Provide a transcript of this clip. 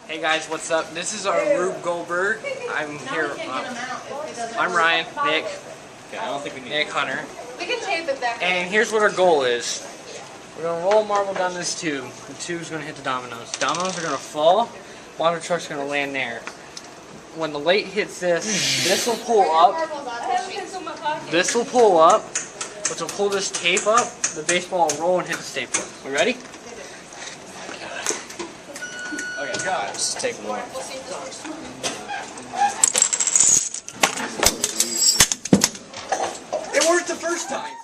Hey guys, what's up? This is our Rube Goldberg. I'm here. I'm Ryan, Nick, Okay, I don't think we need Nick Hunter. We can tape it back. And here's what our goal is. We're going to roll a marble down this tube. The tube's going to hit the dominoes. Dominoes are going to fall. Water truck's going to land there. When the light hits this, this will pull up. This will pull up, which will pull this tape up. The baseball will roll and hit the stapler. We ready? Okay, guys, take one. It worked the first time.